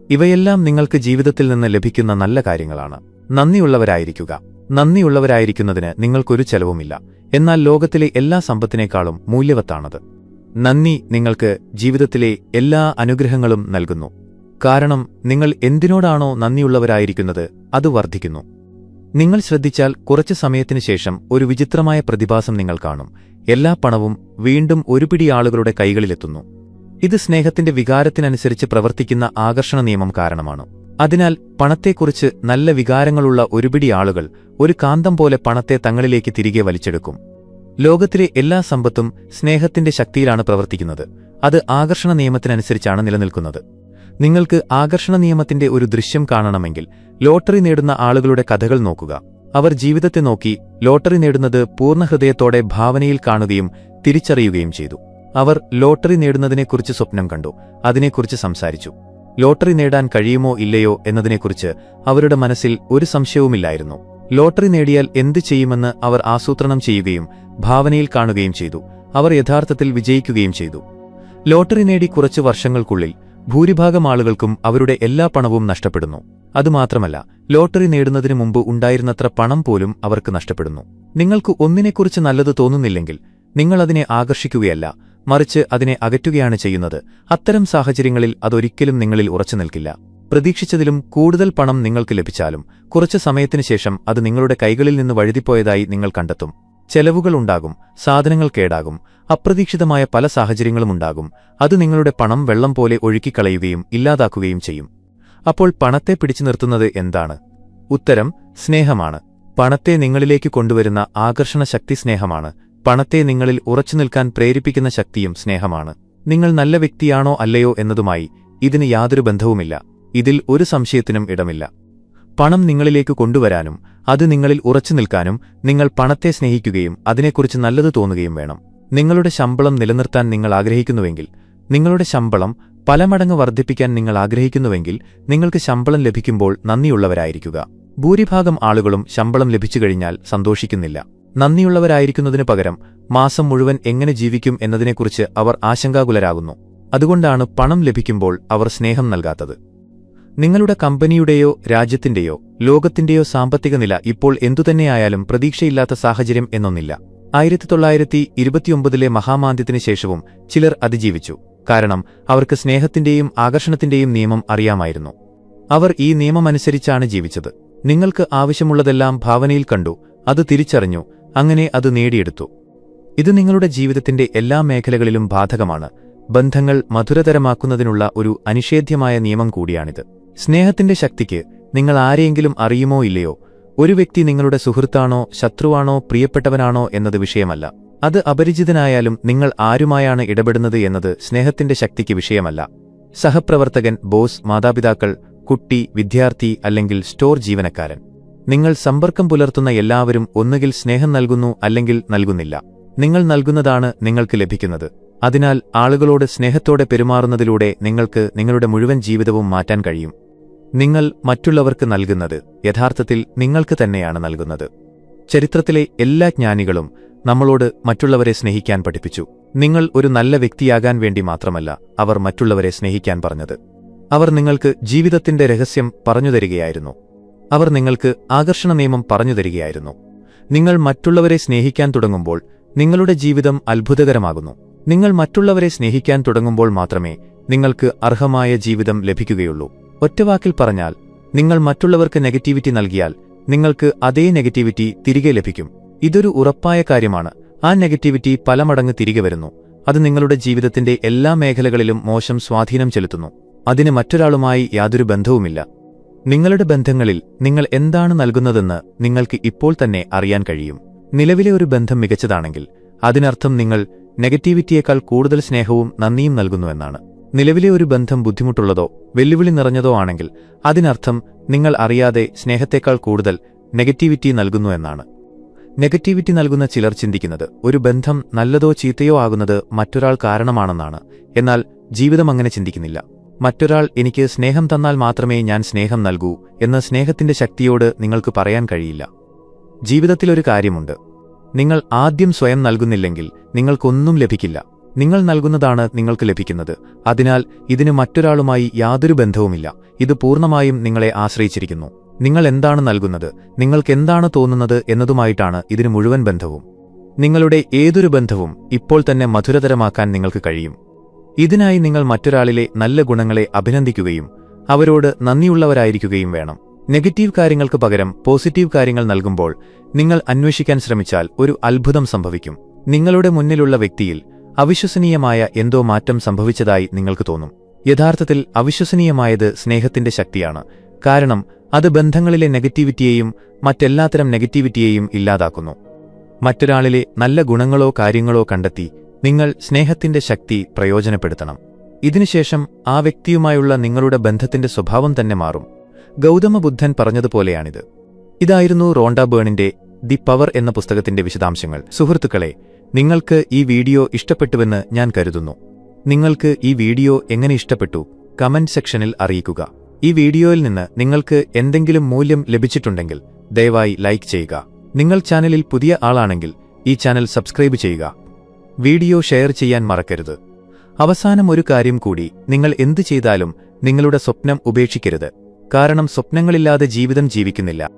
ഇവയെല്ലാം നിങ്ങൾക്ക് ജീവിതത്തിൽ നിന്ന് ലഭിക്കുന്ന നല്ല കാര്യങ്ങളാണ്. നന്ദിയുള്ളവരായിരിക്കുക. നന്ദിയുള്ളവരായിരിക്കുന്നതിന് നിങ്ങൾക്കൊരു ചെലവുമില്ല. എന്നാൽ ലോകത്തിലെ എല്ലാ സമ്പത്തിനേക്കാളും മൂല്യവത്താണത്. നന്ദി നിങ്ങൾക്ക് ജീവിതത്തിലെ എല്ലാ അനുഗ്രഹങ്ങളും നൽകുന്നു. കാരണം നിങ്ങൾ എന്തിനോടാണോ നന്ദിയുള്ളവരായിരിക്കുന്നത് അത് വർദ്ധിക്കുന്നു. നിങ്ങൾ ശ്രദ്ധിച്ചാൽ കുറച്ചു സമയത്തിനു ശേഷം ഒരു വിചിത്രമായ പ്രതിഭാസം നിങ്ങൾ കാണും. എല്ലാ പണവും വീണ്ടും ഒരു പിടി ആളുകളുടെ കൈകളിലെത്തുന്നു. ഇത് സ്നേഹത്തിന്റെ വികാരത്തിനനുസരിച്ച് പ്രവർത്തിക്കുന്ന ആകർഷണ നിയമം കാരണമാണ്. അതിനാൽ പണത്തെക്കുറിച്ച് നല്ല വികാരങ്ങളുള്ള ഒരുപിടി ആളുകൾ ഒരു കാന്തം പോലെ പണത്തെ തങ്ങളിലേക്ക് തിരികെ വലിച്ചെടുക്കും. ലോകത്തിലെ എല്ലാ സമ്പത്തും സ്നേഹത്തിന്റെ ശക്തിയിലാണ് പ്രവർത്തിക്കുന്നത്. അത് ആകർഷണ നിയമത്തിനനുസരിച്ചാണ് നിലനിൽക്കുന്നത്. നിങ്ങൾക്ക് ആകർഷണ നിയമത്തിന്റെ ഒരു ദൃശ്യം കാണണമെങ്കിൽ ലോട്ടറി നേടുന്ന ആളുകളുടെ കഥകൾ നോക്കുക. അവർ ജീവിതത്തെ നോക്കി ലോട്ടറി നേടുന്നത് പൂർണ്ണഹൃദയത്തോടെ ഭാവനയിൽ കാണുകയും തിരിച്ചറിയുകയും ചെയ്തു. അവർ ലോട്ടറി നേടുന്നതിനെക്കുറിച്ച് സ്വപ്നം കണ്ടു, അതിനെക്കുറിച്ച് സംസാരിച്ചു. ലോട്ടറി നേടാൻ കഴിയുമോ ഇല്ലയോ എന്നതിനെക്കുറിച്ച് അവരുടെ മനസ്സിൽ ഒരു സംശയവുമില്ലായിരുന്നു. ലോട്ടറി നേടിയാൽ എന്തു ചെയ്യുമെന്ന് അവർ ആസൂത്രണം ചെയ്യുകയും ഭാവനയിൽ കാണുകയും ചെയ്തു. അവർ യഥാർത്ഥത്തിൽ വിജയിക്കുകയും ചെയ്തു. ലോട്ടറി നേടി കുറച്ചു വർഷങ്ങൾക്കുള്ളിൽ ഭൂരിഭാഗം ആളുകൾക്കും അവരുടെ എല്ലാ പണവും നഷ്ടപ്പെടുന്നു. അതുമാത്രമല്ല, ലോട്ടറി നേടുന്നതിനു മുമ്പ് ഉണ്ടായിരുന്നത്ര പണം പോലും അവർക്ക് നഷ്ടപ്പെടുന്നു. നിങ്ങൾക്ക് ഒന്നിനെക്കുറിച്ച് നല്ലത് തോന്നുന്നില്ലെങ്കിൽ നിങ്ങളതിനെ ആകർഷിക്കുകയല്ല, മറിച്ച് അതിനെ അകറ്റുകയാണ് ചെയ്യുന്നത്. അത്തരം സാഹചര്യങ്ങളിൽ അതൊരിക്കലും നിങ്ങളിൽ ഉറച്ചു നിൽക്കില്ല. പ്രതീക്ഷിച്ചതിലും കൂടുതൽ പണം നിങ്ങൾക്ക് ലഭിച്ചാലും കുറച്ചു സമയത്തിനു ശേഷം അത് നിങ്ങളുടെ കൈകളിൽ നിന്ന് വഴുതിപ്പോയതായി നിങ്ങൾ കണ്ടെത്തും. ചെലവുകൾ ഉണ്ടാകും, സാധനങ്ങൾ കേടാകും, അപ്രതീക്ഷിതമായ പല സാഹചര്യങ്ങളുമുണ്ടാകും. അത് നിങ്ങളുടെ പണം വെള്ളം പോലെ ഒഴുക്കിക്കളയുകയും ഇല്ലാതാക്കുകയും ചെയ്യും. അപ്പോൾ പണത്തെ പിടിച്ചു നിർത്തുന്നത് എന്താണ്? ഉത്തരം സ്നേഹമാണ്. പണത്തെ നിങ്ങളിലേക്ക് കൊണ്ടുവരുന്ന ആകർഷണ ശക്തി സ്നേഹമാണ്. പണത്തെ നിങ്ങളിൽ ഉറച്ചുനിൽക്കാൻ പ്രേരിപ്പിക്കുന്ന ശക്തിയും സ്നേഹമാണ്. നിങ്ങൾ നല്ല വ്യക്തിയാണോ അല്ലയോ എന്നതുമായി ഇതിന് യാതൊരു ബന്ധവുമില്ല. ഇതിൽ ഒരു സംശയത്തിനും ഇടമില്ല. പണം നിങ്ങളിലേക്ക് കൊണ്ടുവരാനും അത് നിങ്ങളിൽ ഉറച്ചു നിൽക്കാനും നിങ്ങൾ പണത്തെ സ്നേഹിക്കുകയും അതിനെക്കുറിച്ച് നല്ലത് തോന്നുകയും വേണം. നിങ്ങളുടെ ശമ്പളം നിലനിർത്താൻ നിങ്ങൾ ആഗ്രഹിക്കുന്നുവെങ്കിൽ, നിങ്ങളുടെ ശമ്പളം പല മടങ്ങ് വർദ്ധിപ്പിക്കാൻ നിങ്ങൾ ആഗ്രഹിക്കുന്നുവെങ്കിൽ നിങ്ങൾക്ക് ശമ്പളം ലഭിക്കുമ്പോൾ നന്ദിയുള്ളവരായിരിക്കുക. ഭൂരിഭാഗം ആളുകളും ശമ്പളം ലഭിച്ചുകഴിഞ്ഞാൽ സന്തോഷിക്കുന്നില്ല. നന്ദിയുള്ളവരായിരിക്കുന്നതിനു പകരം മാസം മുഴുവൻ എങ്ങനെ ജീവിക്കും എന്നതിനെക്കുറിച്ച് അവർ ആശങ്കാകുലരാകുന്നു. അതുകൊണ്ടാണ് പണം ലഭിക്കുമ്പോൾ അവർ സ്നേഹം നൽകാത്തത്. നിങ്ങളുടെ കമ്പനിയുടെയോ രാജ്യത്തിന്റെയോ ലോകത്തിന്റെയോ സാമ്പത്തിക നില ഇപ്പോൾ എന്തുതന്നെയായാലും പ്രതീക്ഷയില്ലാത്ത സാഹചര്യം എന്നൊന്നില്ല. 1929 മഹാമാന്ദ്യത്തിന് ശേഷവും ചിലർ അതിജീവിച്ചു. കാരണം അവർക്ക് സ്നേഹത്തിന്റെയും ആകർഷണത്തിന്റെയും നിയമം അറിയാമായിരുന്നു. അവർ ഈ നിയമമനുസരിച്ചാണ് ജീവിച്ചത്. നിങ്ങൾക്ക് ആവശ്യമുള്ളതെല്ലാം ഭാവനയിൽ കണ്ടു, അത് തിരിച്ചറിഞ്ഞു, അങ്ങനെ അത് നേടിയെടുത്തു. ഇത് നിങ്ങളുടെ ജീവിതത്തിന്റെ എല്ലാ മേഖലകളിലും ബാധകമാണ്. ബന്ധങ്ങൾ മധുരതരമാക്കുന്നതിനുള്ള ഒരു അനിഷേധ്യമായ നിയമം കൂടിയാണിത്. സ്നേഹത്തിന്റെ ശക്തിക്ക് നിങ്ങൾ ആരെയെങ്കിലും അറിയുമോ ഇല്ലയോ? ഒരു വ്യക്തി നിങ്ങളുടെ സുഹൃത്താണോ ശത്രുവാണോ പ്രിയപ്പെട്ടവനാണോ എന്നത് വിഷയമല്ല. അത് അപരിചിതനായാലും നിങ്ങൾ ആരുമായാണ് ഇടപെടുന്നത് എന്നത് സ്നേഹത്തിന്റെ ശക്തിക്ക് വിഷയമല്ല. സഹപ്രവർത്തകൻ, ബോസ്, മാതാപിതാക്കൾ, കുട്ടി, വിദ്യാർത്ഥി അല്ലെങ്കിൽ സ്റ്റോർ ജീവനക്കാരൻ. നിങ്ങൾ സമ്പർക്കം പുലർത്തുന്ന എല്ലാവരും ഒന്നുകിൽ സ്നേഹം നൽകുന്നു അല്ലെങ്കിൽ നൽകുന്നില്ല. നിങ്ങൾ നൽകുന്നതാണ് നിങ്ങൾക്ക് ലഭിക്കുന്നത്. അതിനാൽ ആളുകളോട് സ്നേഹത്തോടെ പെരുമാറുന്നതിലൂടെ നിങ്ങൾക്ക് നിങ്ങളുടെ മുഴുവൻ ജീവിതവും മാറ്റാൻ കഴിയും. നിങ്ങൾ മറ്റുള്ളവർക്ക് നൽകുന്നത് യഥാർത്ഥത്തിൽ നിങ്ങൾക്ക് തന്നെയാണ് നൽകുന്നത്. ചരിത്രത്തിലെ എല്ലാ ജ്ഞാനികളും നമ്മളോട് മറ്റുള്ളവരെ സ്നേഹിക്കാൻ പഠിപ്പിച്ചു. നിങ്ങൾ ഒരു നല്ല വ്യക്തിയാകാൻ വേണ്ടി മാത്രമല്ല അവർ മറ്റുള്ളവരെ സ്നേഹിക്കാൻ പറഞ്ഞത്. അവർ നിങ്ങൾക്ക് ജീവിതത്തിന്റെ രഹസ്യം പറഞ്ഞുതരികയായിരുന്നു. അവർ നിങ്ങൾക്ക് ആകർഷണ നിയമം പറഞ്ഞുതരികയായിരുന്നു. നിങ്ങൾ മറ്റുള്ളവരെ സ്നേഹിക്കാൻ തുടങ്ങുമ്പോൾ നിങ്ങളുടെ ജീവിതം അത്ഭുതകരമാകുന്നു. നിങ്ങൾ മറ്റുള്ളവരെ സ്നേഹിക്കാൻ തുടങ്ങുമ്പോൾ മാത്രമേ നിങ്ങൾക്ക് അർഹമായ ജീവിതം ലഭിക്കുകയുള്ളൂ. ഒറ്റവാക്കിൽ പറഞ്ഞാൽ, നിങ്ങൾ മറ്റുള്ളവർക്ക് നെഗറ്റിവിറ്റി നൽകിയാൽ നിങ്ങൾക്ക് അതേ നെഗറ്റിവിറ്റി തിരികെ ലഭിക്കും. ഇതൊരു ഉറപ്പായ കാര്യമാണ്. ആ നെഗറ്റിവിറ്റി പല മടങ്ങ് തിരികെ വരുന്നു. അത് നിങ്ങളുടെ ജീവിതത്തിന്റെ എല്ലാ മേഖലകളിലും മോശം സ്വാധീനം ചെലുത്തുന്നു. അതിന് മറ്റൊരാളുമായി യാതൊരു ബന്ധവുമില്ല. നിങ്ങളുടെ ബന്ധങ്ങളിൽ നിങ്ങൾ എന്താണ് നൽകുന്നതെന്ന് നിങ്ങൾക്ക് ഇപ്പോൾ തന്നെ അറിയാൻ കഴിയും. നിലവിലെ ഒരു ബന്ധം മികച്ചതാണെങ്കിൽ അതിനർത്ഥം നിങ്ങൾ നെഗറ്റിവിറ്റിയേക്കാൾ കൂടുതൽ സ്നേഹവും നന്ദിയും നൽകുന്നുവെന്നാണ്. നിലവിലെ ഒരു ബന്ധം ബുദ്ധിമുട്ടുള്ളതോ വെല്ലുവിളി നിറഞ്ഞതോ ആണെങ്കിൽ അതിനർത്ഥം നിങ്ങൾ അറിയാതെ സ്നേഹത്തേക്കാൾ കൂടുതൽ നെഗറ്റിവിറ്റി നൽകുന്നുവെന്നാണ്. നെഗറ്റിവിറ്റി നൽകുന്ന ചിലർ ചിന്തിക്കുന്നത് ഒരു ബന്ധം നല്ലതോ ചീത്തയോ ആകുന്നത് മറ്റൊരാൾ കാരണമാണെന്നാണ്. എന്നാൽ ജീവിതം അങ്ങനെ ചിന്തിക്കുന്നില്ല. മറ്റൊരാൾ എനിക്ക് സ്നേഹം തന്നാൽ മാത്രമേ ഞാൻ സ്നേഹം നൽകൂ എന്ന് സ്നേഹത്തിന്റെ ശക്തിയോട് നിങ്ങൾക്ക് പറയാൻ കഴിയില്ല. ജീവിതത്തിലൊരു കാര്യമുണ്ട്. നിങ്ങൾ ആദ്യം സ്വയം നൽകുന്നില്ലെങ്കിൽ നിങ്ങൾക്കൊന്നും ലഭിക്കില്ല. നിങ്ങൾ നൽകുന്നതാണ് നിങ്ങൾക്ക് ലഭിക്കുന്നത്. അതിനാൽ ഇതിന് മറ്റൊരാളുമായി യാതൊരു ബന്ധവുമില്ല. ഇത് പൂർണ്ണമായും നിങ്ങളെ ആശ്രയിച്ചിരിക്കുന്നു. നിങ്ങൾ എന്താണ് നൽകുന്നത്, നിങ്ങൾക്കെന്താണ് തോന്നുന്നത് എന്നതുമായിട്ടാണ് ഇതിന് മുഴുവൻ ബന്ധവും. നിങ്ങളുടെ ഏതൊരു ബന്ധവും ഇപ്പോൾ തന്നെ മധുരതരമാക്കാൻ നിങ്ങൾക്ക് കഴിയും. ഇതിനായി നിങ്ങൾ മറ്റൊരാളിലെ നല്ല ഗുണങ്ങളെ അഭിനന്ദിക്കുകയും അവരോട് നന്ദിയുള്ളവരായിരിക്കുകയും വേണം. നെഗറ്റീവ് കാര്യങ്ങൾക്ക് പകരം പോസിറ്റീവ് കാര്യങ്ങൾ നൽകുമ്പോൾ നിങ്ങൾ അന്വേഷിക്കാൻ ശ്രമിച്ചാൽ ഒരു അത്ഭുതം സംഭവിക്കും. നിങ്ങളുടെ മുന്നിലുള്ള വ്യക്തിയിൽ അവിശ്വസനീയമായ എന്തോ മാറ്റം സംഭവിച്ചതായി നിങ്ങൾക്ക് തോന്നും. യഥാർത്ഥത്തിൽ അവിശ്വസനീയമായത് സ്നേഹത്തിന്റെ ശക്തിയാണ്. കാരണം അത് ബന്ധങ്ങളിലെ നെഗറ്റിവിറ്റിയെയും മറ്റെല്ലാത്തരം നെഗറ്റിവിറ്റിയെയും ഇല്ലാതാക്കുന്നു. മറ്റൊരാളിലെ നല്ല ഗുണങ്ങളോ കാര്യങ്ങളോ കണ്ടെത്തി നിങ്ങൾ സ്നേഹത്തിന്റെ ശക്തി പ്രയോജനപ്പെടുത്തണം. ഇതിനുശേഷം ആ വ്യക്തിയുമായുള്ള നിങ്ങളുടെ ബന്ധത്തിന്റെ സ്വഭാവം തന്നെ മാറും. ഗൗതമ ബുദ്ധൻ പറഞ്ഞതുപോലെയാണിത്. ഇതായിരുന്നു റോണ്ട ബേണിന്റെ ദി പവർ എന്ന പുസ്തകത്തിന്റെ വിശദാംശങ്ങൾ. സുഹൃത്തുക്കളെ, നിങ്ങൾക്ക് ഈ വീഡിയോ ഇഷ്ടപ്പെട്ടുവെന്ന് ഞാൻ കരുതുന്നു. നിങ്ങൾക്ക് ഈ വീഡിയോ എങ്ങനെ ഇഷ്ടപ്പെട്ടു കമന്റ് സെക്ഷനിൽ അറിയിക്കുക. ഈ വീഡിയോയിൽ നിന്ന് നിങ്ങൾക്ക് എന്തെങ്കിലും മൂല്യം ലഭിച്ചിട്ടുണ്ടെങ്കിൽ ദയവായി ലൈക്ക് ചെയ്യുക. നിങ്ങൾ ചാനലിൽ പുതിയ ആളാണെങ്കിൽ ഈ ചാനൽ സബ്സ്ക്രൈബ് ചെയ്യുക. വീഡിയോ ഷെയർ ചെയ്യാൻ മറക്കരുത്. അവസാനം ഒരു കാര്യം കൂടി, നിങ്ങൾ എന്തു ചെയ്താലും നിങ്ങളുടെ സ്വപ്നം ഉപേക്ഷിക്കരുത്. കാരണം സ്വപ്നങ്ങളില്ലാതെ ജീവിതം ജീവിക്കുന്നില്ല.